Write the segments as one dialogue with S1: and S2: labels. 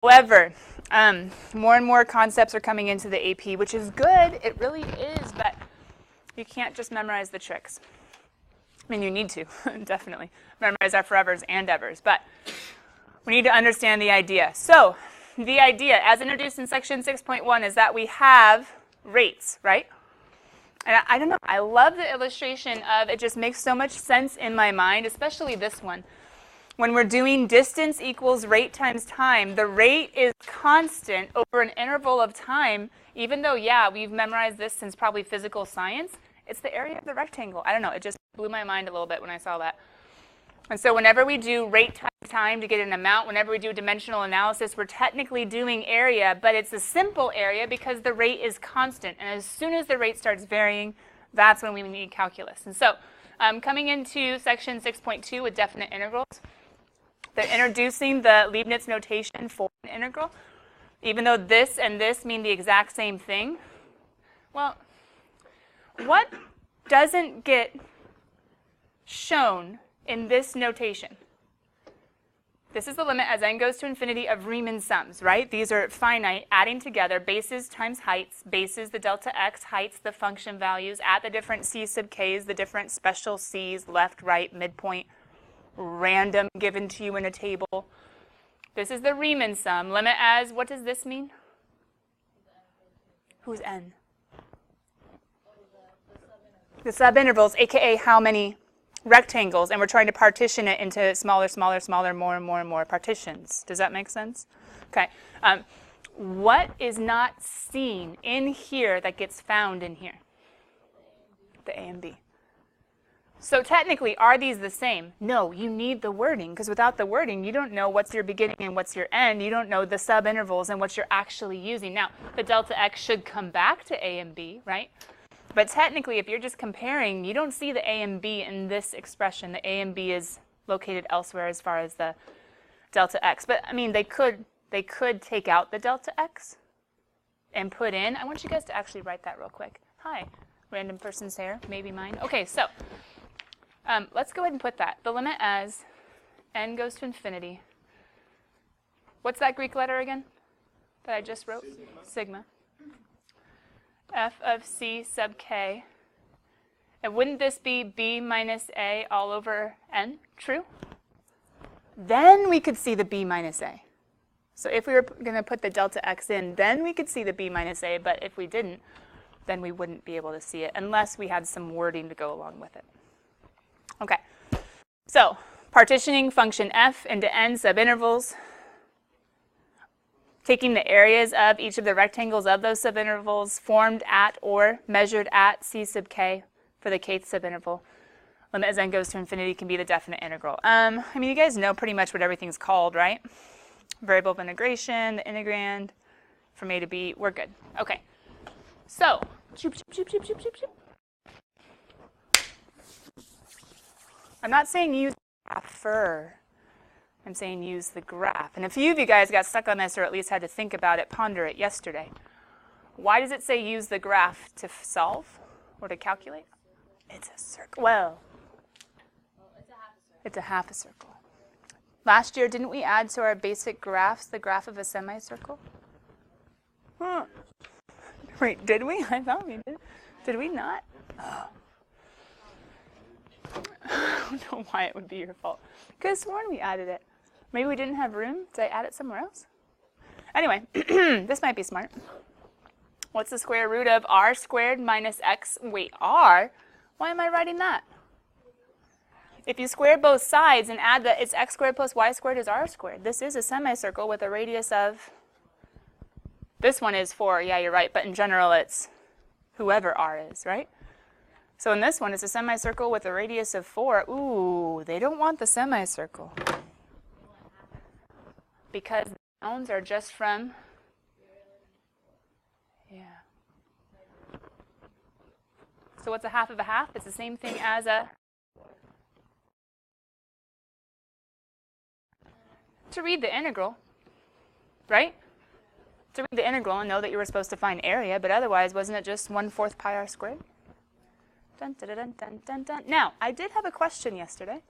S1: However, more and more concepts are coming into the AP, which is good. It really is, but you can't just memorize the tricks. I mean, you need to, definitely, memorize our forevers and evers, but we need to understand the idea. So the idea, as introduced in section 6.1, is that we have rates, right? And I don't know, I love the illustration of, it just makes so much sense in my mind, especially this one. When we're doing distance equals rate times time, the rate is constant over an interval of time, even though, yeah, we've memorized this since probably physical science. It's the area of the rectangle. I don't know, it just blew my mind a little bit when I saw that. And so whenever we do rate times time to get an amount, whenever we do dimensional analysis, we're technically doing area, but it's a simple area because the rate is constant. And as soon as the rate starts varying, that's when we need calculus. And so coming into section 6.2 with definite integrals, they're introducing the Leibniz notation for an integral. Even though this and this mean the exact same thing, well, what doesn't get shown in this notation? This is the limit as n goes to infinity of Riemann sums, right? These are finite, adding together bases times heights, bases the delta x, heights the function values, at the different c sub k's, the different special c's, left, right, midpoint, random given to you in a table. This is the Riemann sum. Limit as, what does this mean? Who's n? The subintervals, aka how many rectangles, and we're trying to partition it into smaller, smaller, smaller, more and more and more partitions. Does that make sense? Okay. What is not seen in here that gets found in here? The A and B. So technically, are these the same? No, you need the wording, because without the wording, you don't know what's your beginning and what's your end. You don't know the subintervals and what you're actually using. Now, the delta x should come back to A and B, right? But technically, if you're just comparing, you don't see the A and B in this expression. The A and B is located elsewhere as far as the delta x. But I mean, they could take out the delta x and put in. I want you guys to actually write that real quick. Hi, random person's hair, maybe mine. Okay, so let's go ahead and put that. The limit as n goes to infinity. What's that Greek letter again that I just wrote? Sigma. F of c sub k. And wouldn't this be b minus a all over n? True? Then we could see the b minus a. So if we were going to put the delta x in, then we could see the b minus a. But if we didn't, then we wouldn't be able to see it unless we had some wording to go along with it. Okay. So partitioning function f into n subintervals. Taking the areas of each of the rectangles of those subintervals formed at or measured at c sub k for the kth subinterval. Limit as n goes to infinity can be the definite integral. I mean, you guys know pretty much what everything's called, right? Variable of integration, the integrand, from a to b. We're good. Okay. So, I'm not saying use grapher. I'm saying use the graph. And a few of you guys got stuck on this, or at least had to think about it, ponder it yesterday. Why does it say use the graph to solve or to calculate? It's a circle. Well, it's a half a circle. Last year, didn't we add to our basic graphs the graph of a semicircle? Huh. Wait, did we? I thought we did. Did we not? Oh. I don't know why it would be your fault. Could have sworn we added it. Maybe we didn't have room. Did I add it somewhere else? Anyway, this might be smart. What's the square root of r squared minus x? Wait, r? Why am I writing that? If you square both sides and add that it's x squared plus y squared is r squared. This is a semicircle with a radius of, this one is 4. Yeah, you're right. But in general, it's whoever r is, right? So in this one, it's a semicircle with a radius of 4. Ooh, they don't want the semicircle. Because the bounds are just from, yeah. So what's a half of a half? It's the same thing as a, to read the integral, right? To read the integral and know that you were supposed to find area, but otherwise, wasn't it just 1/4 pi r squared? Dun, dun, dun, dun, dun, dun. Now, I did have a question yesterday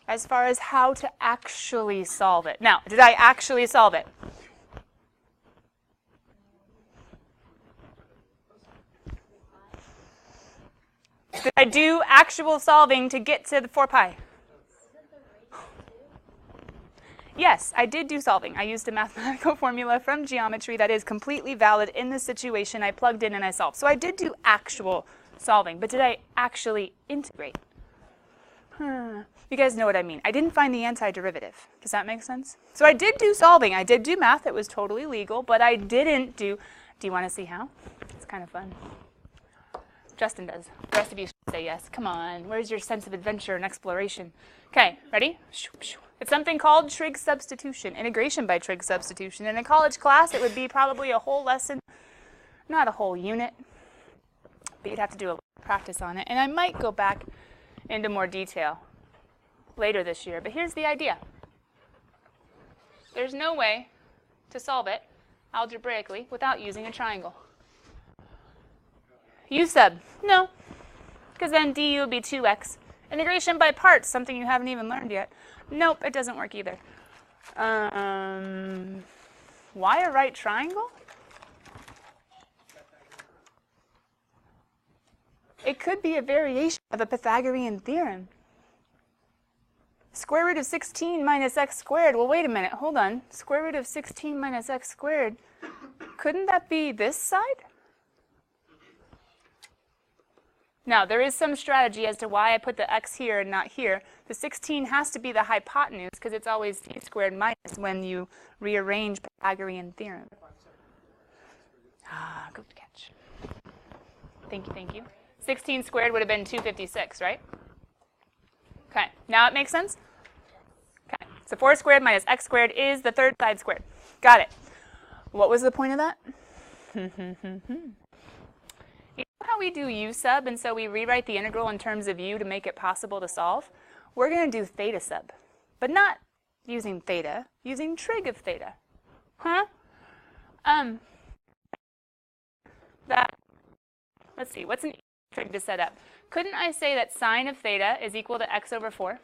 S1: as far as how to actually solve it. Now, did I actually solve it? Did I do actual solving to get to the 4 pi? Yes, I did do solving. I used a mathematical formula from geometry that is completely valid in this situation. I plugged in and I solved. So I did do actual solving, but did I actually integrate? You guys know what I mean. I didn't find the antiderivative. Does that make sense? So I did do solving. I did do math. It was totally legal, but I didn't do you want to see how? It's kind of fun. Justin does. The rest of you should say yes. Come on. Where's your sense of adventure and exploration? Okay, ready? It's something called trig substitution, integration by trig substitution. In a college class, it would be probably a whole lesson, not a whole unit, but you'd have to do a little practice on it. And I might go back into more detail later this year, but here's the idea. There's no way to solve it algebraically without using a triangle. U sub, no, because then du would be 2x. Integration by parts, something you haven't even learned yet. Nope, it doesn't work either. Why a right triangle? It could be a variation of a Pythagorean theorem. Square root of 16 minus x squared. Well, wait a minute. Hold on. Square root of 16 minus x squared. Couldn't that be this side? Now, there is some strategy as to why I put the x here and not here. The 16 has to be the hypotenuse because it's always c squared minus when you rearrange Pythagorean theorem. Ah, good catch. Thank you, thank you. 16 squared would have been 256, right? Okay, now it makes sense? Okay, so 4 squared minus x squared is the third side squared. Got it. What was the point of that? You know how we do u sub, and so we rewrite the integral in terms of u to make it possible to solve? We're going to do theta sub, but not using theta, using trig of theta. Huh? Let's see, what's an trig to set up? Couldn't I say that sine of theta is equal to x over 4?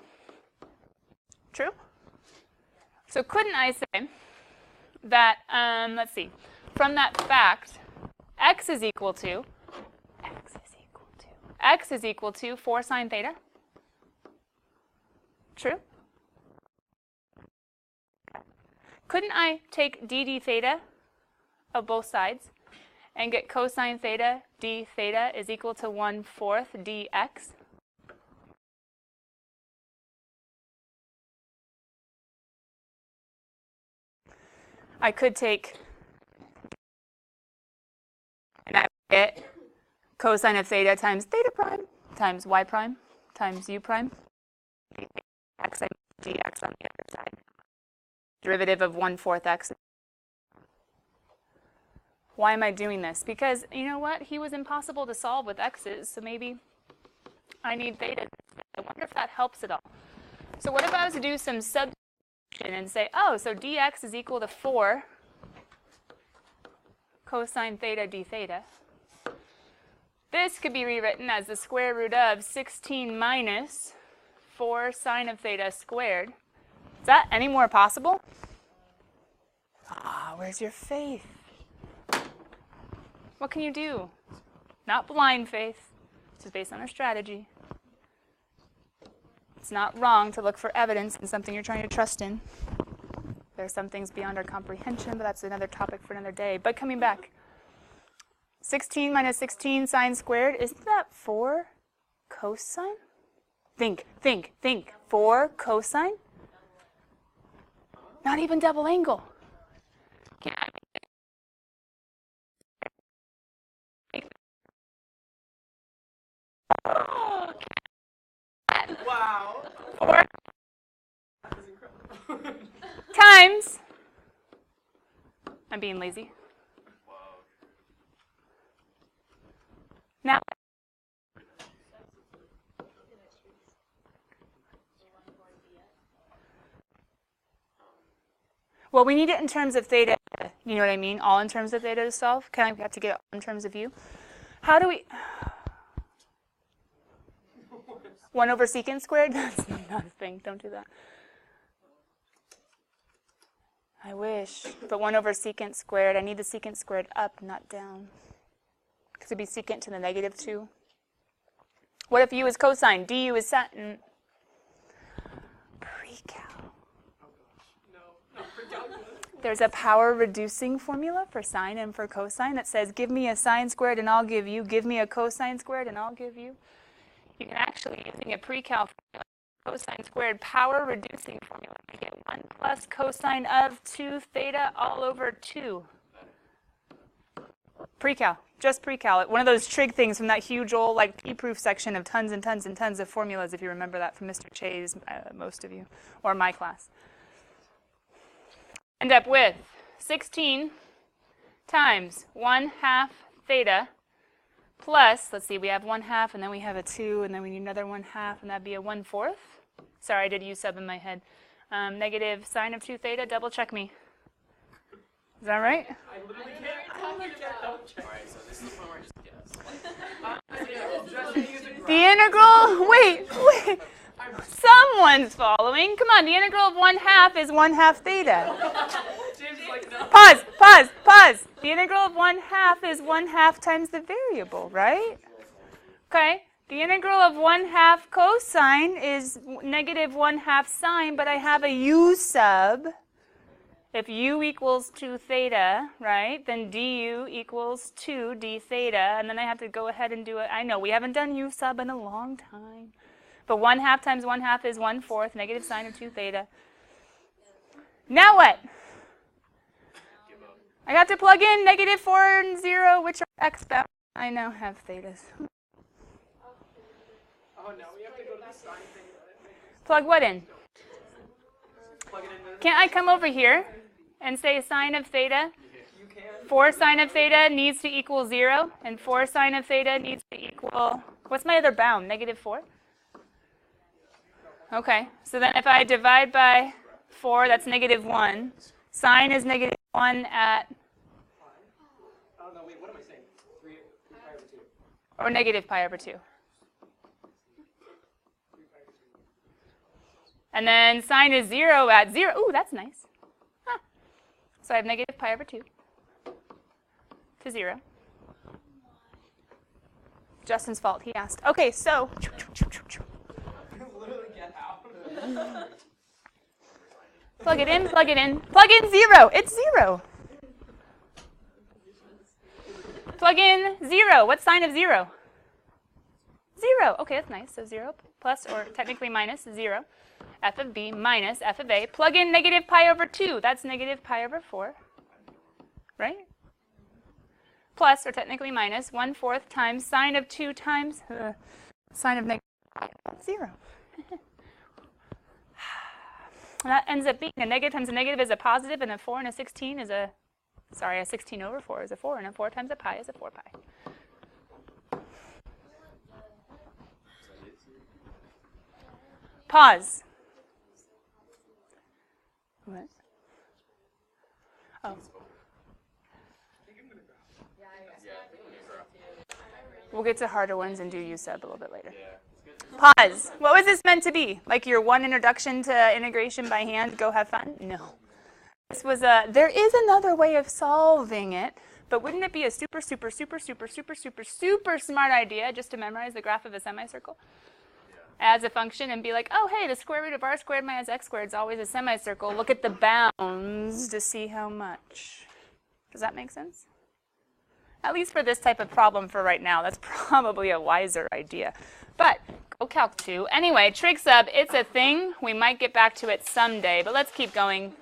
S1: True? So couldn't I say that, let's see, from that fact, x is equal to 4 sine theta? True? Couldn't I take d theta of both sides and get cosine theta d theta is equal to 1/4 dx? I could take, and I would get cosine of theta times theta prime times y prime times u prime, x dx on the other side. Derivative of 1/4 x. Why am I doing this? Because, you know what? He was impossible to solve with x's, so maybe I need theta. I wonder if that helps at all. So what if I was to do some substitution and say, oh, so dx is equal to 4 cosine theta d theta. This could be rewritten as the square root of 16 minus 4 sine of theta squared. Is that any more possible? Ah, where's your faith? What can you do? Not blind faith. This is based on our strategy. It's not wrong to look for evidence in something you're trying to trust in. There are some things beyond our comprehension, but that's another topic for another day. But coming back, 16 minus 16 sine squared, isn't that 4 cosine? Think. 4 cosine? Not even double angle.
S2: Wow.
S1: 4 times. I'm being lazy. Now, well, we need it in terms of theta. You know what I mean? All in terms of theta to solve. Kind of have to get it in terms of u. How do we? 1 over secant squared? That's not a thing. Don't do that. I wish. But 1 over secant squared, I need the secant squared up, not down. Because it'd be secant to the negative 2. What if u is cosine? du is sin. Pre-cal. There's a power reducing formula for sine and for cosine that says give me a sine squared and I'll give you, give me a cosine squared and I'll give you. You can actually, using a pre-cal formula, cosine squared power reducing formula, you get 1 plus cosine of 2 theta all over 2. Pre-cal, just pre-cal. One of those trig things from that huge old like p-proof section of tons and tons and tons of formulas, if you remember that from Mr. Chay's, most of you, or my class. End up with 16 times 1/2 theta plus, let's see, we have 1/2 and then we have a 2 and then we need another 1/2 and that'd be a 1/4. Sorry, I did u sub in my head. Negative sine of 2 theta, double check me. Is that right?
S2: I literally can't double check. Alright, so this is the point where I just guess.
S1: The integral, wait. Someone's following. Come on, the integral of 1/2 is 1/2 theta.
S2: James is like, no.
S1: Pause. The integral of 1/2 is 1/2 times the variable, right? Okay. The integral of 1/2 cosine is negative 1/2 sine, but I have a u sub. If u equals 2 theta, right, then du equals 2 d theta, and then I have to go ahead and do it. I know we haven't done u sub in a long time. But 1/2 times 1/2 is 1/4, negative sine of 2 theta. Now what? I got to plug in negative 4 and 0, which are x bound. I now have thetas.
S2: Oh, now we have to go to the sine thing.
S1: Plug what in?
S2: Plug it in.
S1: Can't I come over here and say sine of theta?
S2: You can.
S1: 4 sine of theta needs to equal 0, and 4 sine of theta needs to equal, what's my other bound, negative 4? Okay, so then if I divide by 4, that's negative 1. Sine is negative 1 at...
S2: Oh, no, wait, what am I saying? 3 pi over 2.
S1: Or negative pi over 2. And then sine is 0 at 0. Ooh, that's nice. Huh. So I have negative pi over 2 to 0. Justin's fault, he asked. Okay, so... Plug it in. Plug in 0. It's 0. Plug in 0. What's sine of 0? 0. Okay, that's nice. So 0 plus, or technically minus 0. F of b minus f of a. Plug in negative pi over 2. That's negative pi over 4. Right? Plus, or technically minus, 1/4 times sine of 2 times sine of negative pi. 0. And that ends up being a negative times a negative is a positive, and a 4 and a 16 is a, sorry, a 16 over 4 is a 4, and a 4 times a pi is a 4 pi. Pause. What? Oh. We'll get to harder ones and do u sub a little bit later. Pause. What was this meant to be? Like your one introduction to integration by hand, go have fun? No. This was there is another way of solving it, but wouldn't it be a super smart idea just to memorize the graph of a semicircle as a function and be like, oh, hey, the square root of r squared minus x squared is always a semicircle. Look at the bounds to see how much. Does that make sense? At least for this type of problem for right now, that's probably a wiser idea. But go Calc 2. Anyway, trig sub, it's a thing. We might get back to it someday, but let's keep going.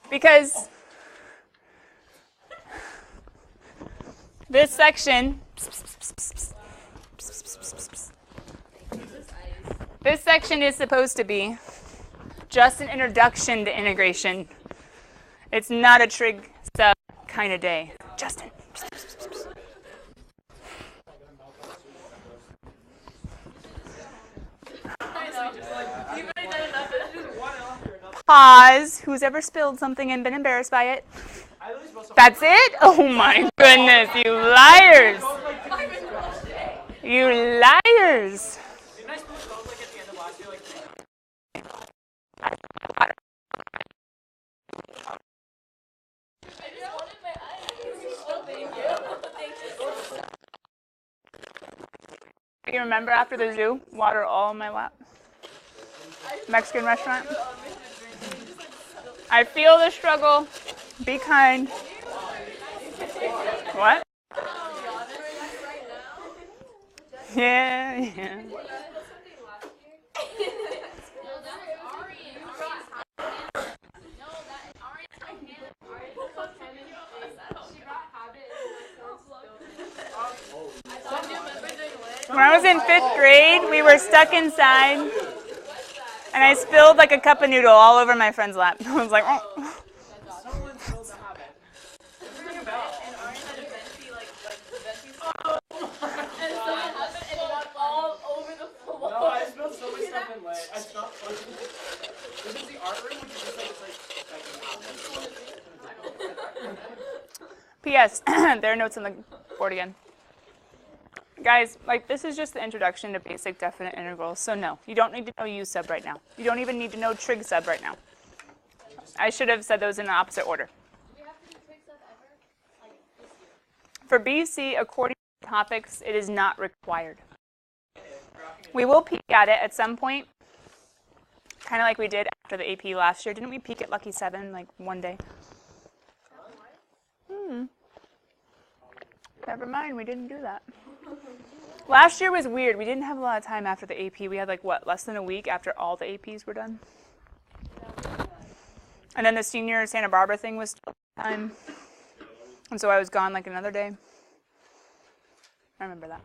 S1: Because this section, is supposed to be just an introduction to integration. It's not a trig sub kind of day. Justin. Pause. Who's ever spilled something and been embarrassed by it? That's it? Oh my goodness, you liars. You liars. You remember after the zoo, water all in my lap? Mexican restaurant. I feel the struggle. Be kind. What? Yeah. When I was in 5th grade, we were stuck inside, and I spilled like a cup of noodle all over my friend's lap. I was like, oh.
S2: No, I spilled so much stuff in lit. I stopped pushing. This is the art room, which is just like,
S1: P.S. There are notes on the board again. Guys, like this is just the introduction to basic definite integrals. So no, you don't need to know U sub right now. You don't even need to know trig sub right now. I should have said those in the opposite order.
S3: Do we have to do trig sub ever? Like this year?
S1: For BC, according to topics, it is not required. We will peek at it at some point, kind of like we did after the AP last year. Didn't we peek at Lucky 7 like one day? Never mind, we didn't do that. Last year was weird. We didn't have a lot of time after the AP. We had like, what, less than a week after all the APs were done? And then the senior Santa Barbara thing was still time. And so I was gone like another day. I remember that.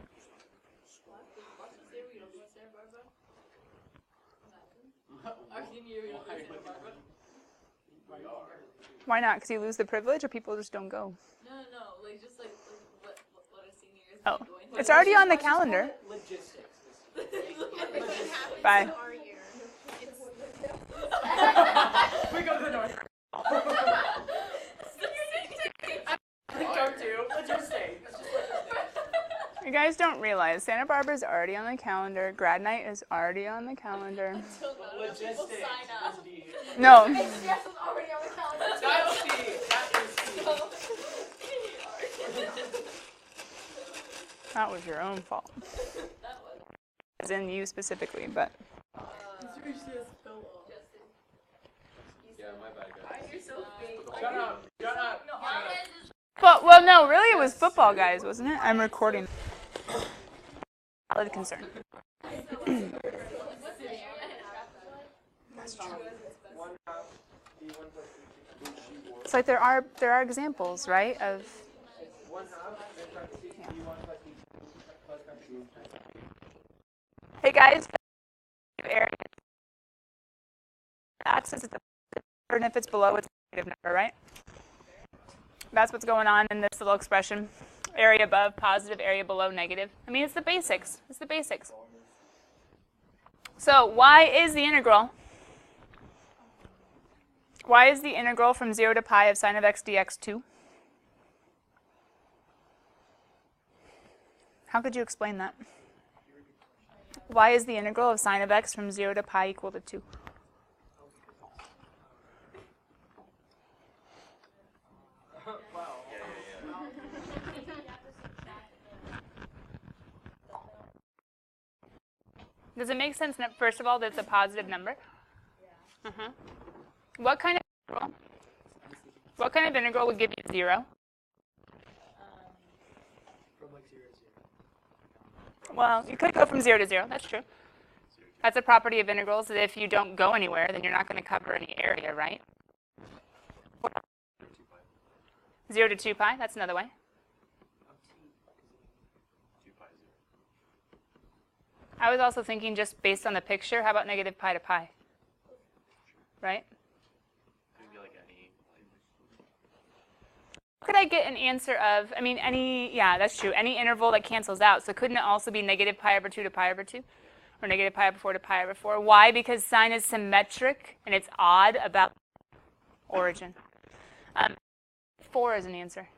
S1: Why not? Because you lose the privilege or people just don't go?
S3: No, like just like what a senior is
S1: Oh,
S3: going.
S1: it's already on the calendar.
S2: logistics.
S1: Bye.
S2: We go to the north. Go to logistics.
S1: You guys don't realize Santa Barbara is already on the calendar. Grad night is already on the calendar.
S2: Logistics.
S1: No.
S3: It's just already on the calendar.
S2: That's C. That is C.
S1: That was your own fault. As in you specifically, but.
S2: Yeah, my bad, guys. You're so fake. Shut up. Shut up.
S1: But, well, no, really it was football, guys, wasn't it? I'm recording. Valid concern. That's true. It's like there are examples, right, of. Yeah. Hey guys, axis is the and if it's below, it's a negative number, right? That's what's going on in this little expression. Area above, positive, area below, negative. I mean, it's the basics. It's the basics. So why is the integral? Why is the integral from 0 to pi of sine of x dx 2? How could you explain that? Why is the integral of sine of x from 0 to pi equal to 2? Does it make sense, first of all, that it's a positive number? What kind of integral would give you 0?
S2: From like 0 to 0.
S1: Well, you could go from 0 to 0. That's true. That's a property of integrals, that if you don't go anywhere, then you're not going to cover any area, right? 0 to 2 pi, that's another way.
S2: 2 pi 0.
S1: I was also thinking just based on the picture, how about negative pi to pi? Right?
S2: Could be like any.
S1: Could I get an answer of, I mean, yeah, that's true, any interval that cancels out. So couldn't it also be negative pi over 2 to pi over 2? Or negative pi over 4 to pi over 4? Why? Because sine is symmetric and it's odd about origin. 4 is an answer.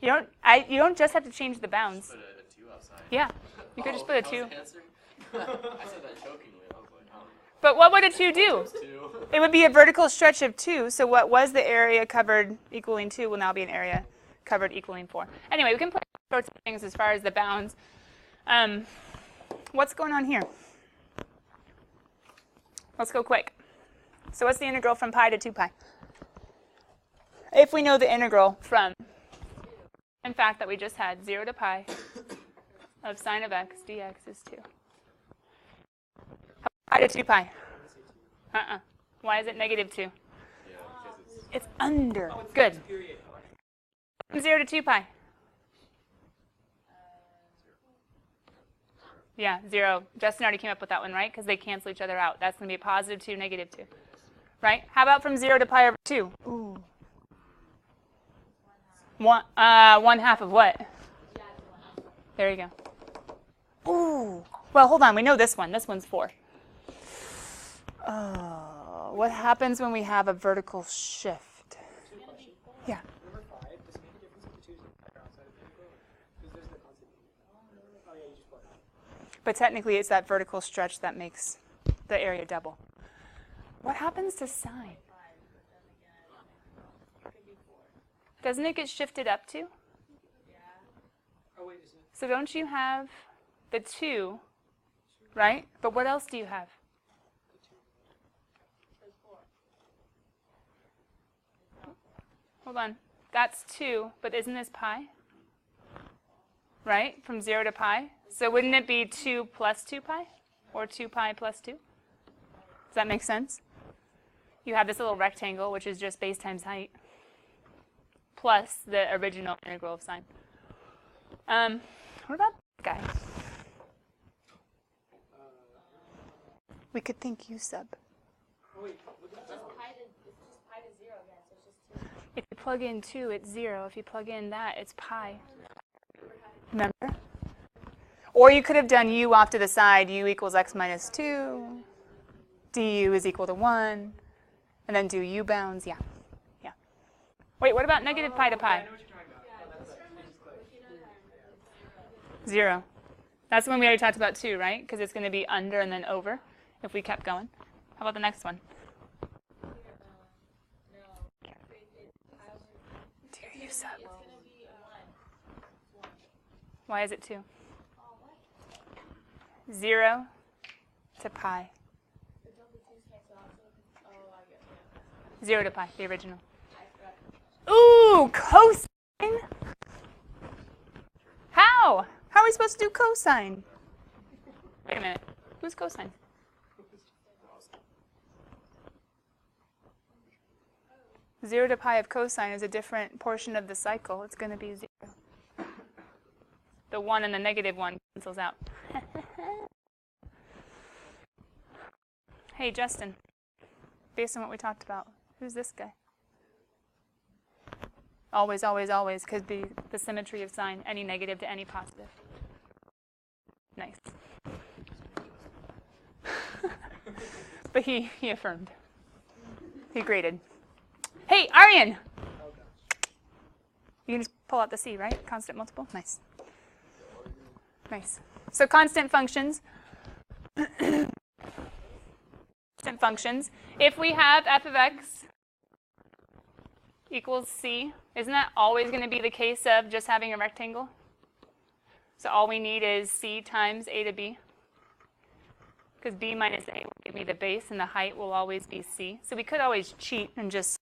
S1: You don't just have to change the bounds.
S2: Put a 2 outside.
S1: Yeah, You could just put a 2.
S2: I said that jokingly. I was like, oh.
S1: But what would a 2 do?
S2: 2.
S1: It would be a vertical stretch of 2. So what was the area covered equaling 2 will now be an area covered equaling 4. Anyway, we can play sorts of things as far as the bounds. What's going on here? Let's go quick. So what's the integral from pi to 2 pi? If we know the integral from, in fact, that we just had 0 to pi of sine of x dx is 2. Pi to 2 pi? Why is it negative 2?
S2: Yeah, because
S1: It's under. Good. From 0 to 2 pi? Yeah, 0. Justin already came up with that one, right? Because they cancel each other out. That's going to be a positive 2, negative 2. Right? How about from 0 to pi over 2? Ooh. 1/2 of what? There you go. Ooh. Well, hold on. We know this one. This one's 4. What happens when we have a vertical shift? Yeah.
S4: Number 5, does it make a difference if the 2 is outside of the integral? Because there's the constant. Oh yeah, you just put that.
S1: But technically, it's that vertical stretch that makes the area double. What happens to sine? Doesn't it get shifted up too?
S4: Oh wait, isn't it?
S1: So don't you have the 2, right? But what else do you have? Hold on. That's 2, but isn't this pi? Right? From 0 to pi? So wouldn't it be 2 plus 2 pi? Or 2 pi plus 2? Does that make sense? You have this little rectangle, which is just base times height, plus the original integral of sine. What about this guy? We could think u sub.
S4: Oh wait,
S3: It's just pi to 0 again, so it's just 2.
S1: If you plug in 2, it's 0. If you plug in that, it's pi. Remember? Or you could have done u off to the side, u equals x minus 2, du is equal to 1, and then do u bounds, yeah. Yeah. Wait, what about negative pi to pi?
S4: I know what you're talking about. Oh, that's
S1: 0. That's the one we already talked about too, right? Because it's going to be under and then over if we kept going. How about the next one? Do u sub. Why is it 2? 0 to pi. 0 to pi, the original. Ooh, cosine? How? How are we supposed to do cosine? Wait a minute. Who's cosine? Zero to pi of cosine is a different portion of the cycle. It's going to be 0. The 1 and the negative 1 cancels out. Hey, Justin, based on what we talked about, who's this guy? Always, always, always could be the symmetry of sign, any negative to any positive. Nice. But he affirmed. He graded. Hey, Aryan! You can just pull out the C, right? Constant multiple? Nice. Nice. So constant functions. Constant functions. If we have f of x equals c, isn't that always going to be the case of just having a rectangle? So all we need is c times a to b. Because b minus a will give me the base, and the height will always be c. So we could always cheat and just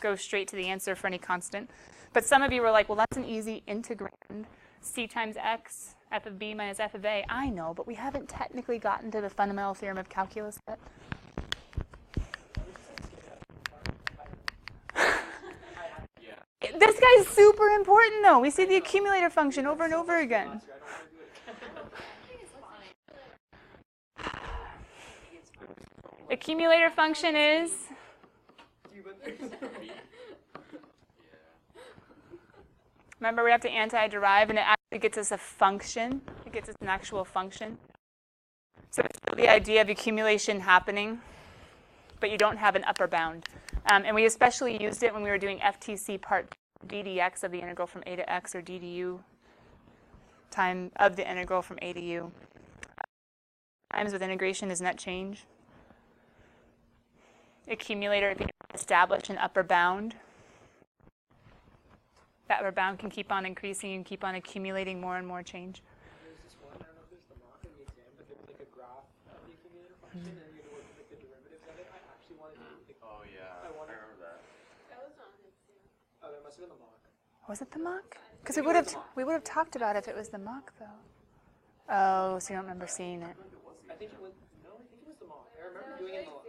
S1: go straight to the answer for any constant. But some of you were like, well, that's an easy integrand. C times x, f of b minus f of a. I know, but we haven't technically gotten to the fundamental theorem of calculus yet. This guy's super important, though. We see the accumulator function over and over again. Accumulator function is? Remember, we have to anti-derive, and it actually gets us a function. It gets us an actual function. So it's the idea of accumulation happening, but you don't have an upper bound. And we especially used it when we were doing FTC part ddx of the integral from a to x, or ddu time of the integral from a to u. Times with integration does not change. Accumulator, if you establish an upper bound, that upper bound can keep on increasing and keep on accumulating more and more change.
S4: There's this one, I don't know if there's the mock in the exam, but there's like a graph of the accumulator function, and then you have to work with like the derivatives of it. I actually wanted to do
S2: Oh yeah, I remember that.
S3: That was on it too.
S4: Oh, that must have been the mock.
S1: Was it the mock? Because we would have talked about it if it was the mock, though. Oh, so you don't remember seeing it.
S4: I think it was, no, I think it was the mock. I remember doing it in the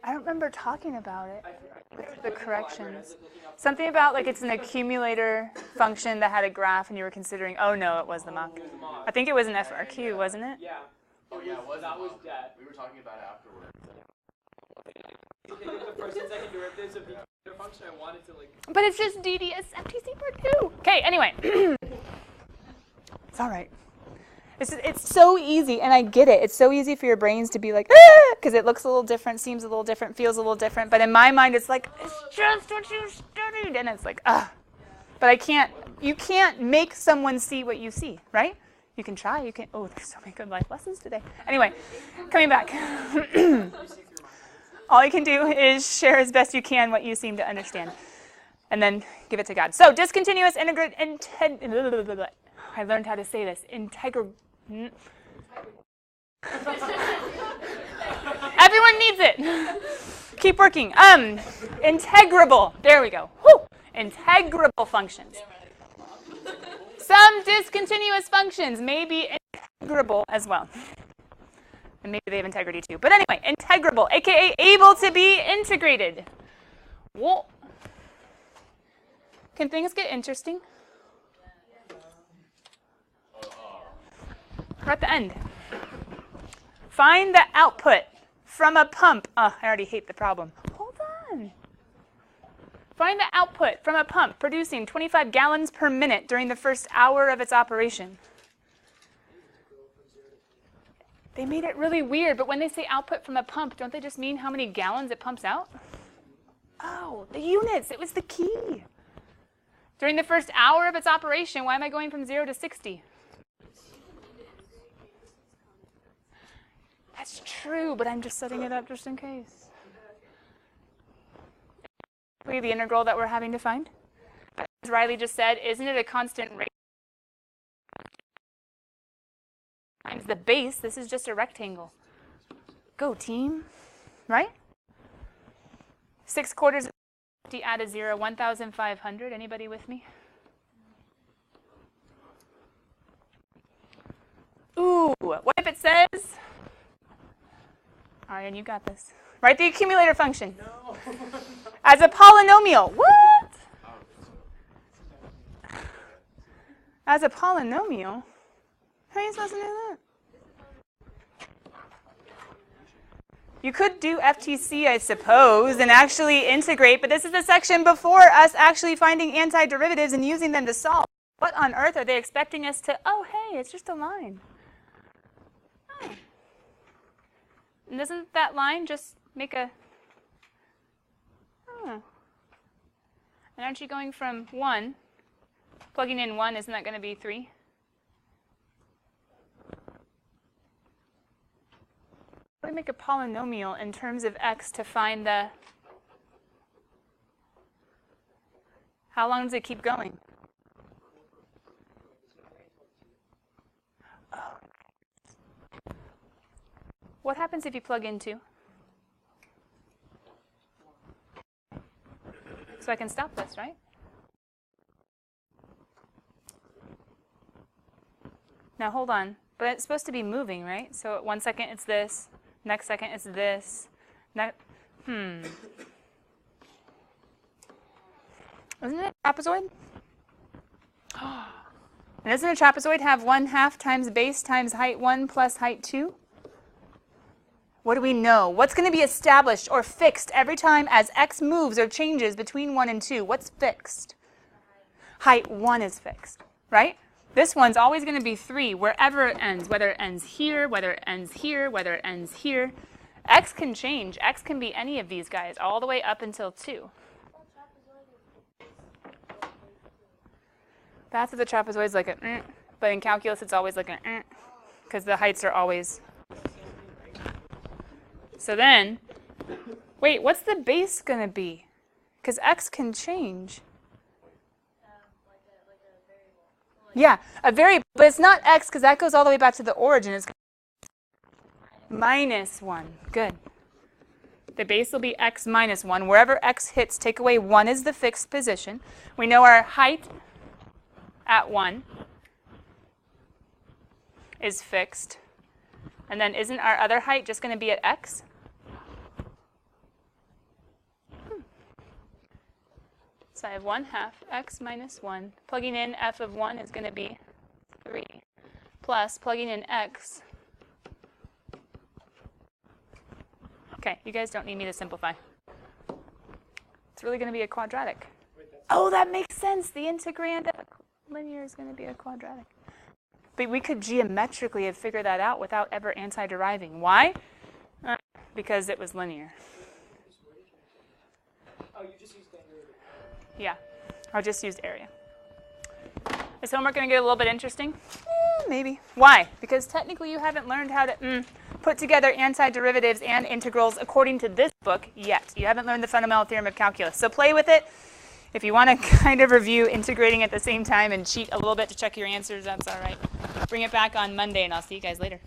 S1: I don't remember talking about it. With the
S4: library,
S1: corrections.
S4: looking up
S1: Something about like it's an accumulator function that had a graph and you were considering, oh no, it was the mock.
S4: the mock.
S1: I think it was an FRQ, wasn't it?
S4: Yeah.
S2: Oh yeah, it was
S4: that was
S2: mock.
S4: dead.
S2: We were talking about it afterwards.
S4: The first and second derivatives of the accumulator function, I wanted to like.
S1: But it's just DDS FTC part 2. Okay, anyway. It's all right. It's so easy, and I get it. It's so easy for your brains to be like, because it looks a little different, seems a little different, feels a little different. But in my mind, it's like, it's just what you studied. And it's like, But you can't make someone see what you see, right? You can try. You can. Oh, there's so many good life lessons today. Anyway, coming back. All you can do is share as best you can what you seem to understand, and then give it to God. So discontinuous integrate. I learned how to say this. Everyone needs it. Keep working. Integrable. There we go. Whew. Integrable functions. Some discontinuous functions may be integrable as well. And maybe they have integrity too. But anyway, integrable, aka able to be integrated. Whoa. Can things get interesting? We're at the end. Find the output from a pump. Oh, I already hate the problem. Hold on. Find the output from a pump producing 25 gallons per minute during the first hour of its operation. They made it really weird, but when they say output from a pump, don't they just mean how many gallons it pumps out? Oh, the units. It was the key. During the first hour of its operation, why am I going from 0 to 60? That's true, but I'm just setting it up just in case. The integral that we're having to find. As Riley just said, isn't it a constant rate times the base? This is just a rectangle. Go team, right? 6/4 add a 0, 1,500. Anybody with me? Ooh, what if it says? Ariane, you got this. Write the accumulator function.
S4: No.
S1: As a polynomial. What? As a polynomial? How are you supposed to do that? You could do FTC, I suppose, and actually integrate, but this is the section before us actually finding antiderivatives and using them to solve. What on earth are they expecting us to, oh, hey, it's just a line. Oh. And doesn't that line just make a, oh. And aren't you going from 1, plugging in 1, isn't that going to be 3? How do we make a polynomial in terms of x to find the, how long does it keep going? Oh. What happens if you plug in 2? So I can stop this, right? Now hold on, but it's supposed to be moving, right? So at 1 second it's this, next second it's this, Isn't it a trapezoid? And doesn't a trapezoid have 1/2 times base times height 1 plus height 2? What do we know? What's going to be established or fixed every time as x moves or changes between 1 and 2? What's fixed? Height 1 is fixed, right? This one's always going to be 3 wherever it ends, whether it ends here, whether it ends here, whether it ends here. X can change. X can be any of these guys all the way up until 2. Path of the trapezoid is like a, but But in calculus, it's always like an because the heights are always. So then, wait, what's the base going to be? Because x can change. Yeah, a variable, but it's not x because that goes all the way back to the origin. It's minus 1. Good. The base will be x minus 1. Wherever x hits, take away 1 is the fixed position. We know our height at 1 is fixed. And then isn't our other height just going to be at x? So I have 1/2 x minus 1. Plugging in f of 1 is going to be 3. Plus plugging in x. Okay, you guys don't need me to simplify. It's really going to be a quadratic. Oh, that makes sense. The integrand of linear is going to be a quadratic. But we could geometrically have figured that out without ever anti-deriving. Why? Because it was linear.
S4: Oh, you just used standard.
S1: Yeah, I just used area. Is homework going to get a little bit interesting? Maybe. Why? Because technically you haven't learned how to put together antiderivatives and integrals according to this book yet. You haven't learned the fundamental theorem of calculus. So play with it. If you want to kind of review integrating at the same time and cheat a little bit to check your answers, that's all right. Bring it back on Monday, and I'll see you guys later.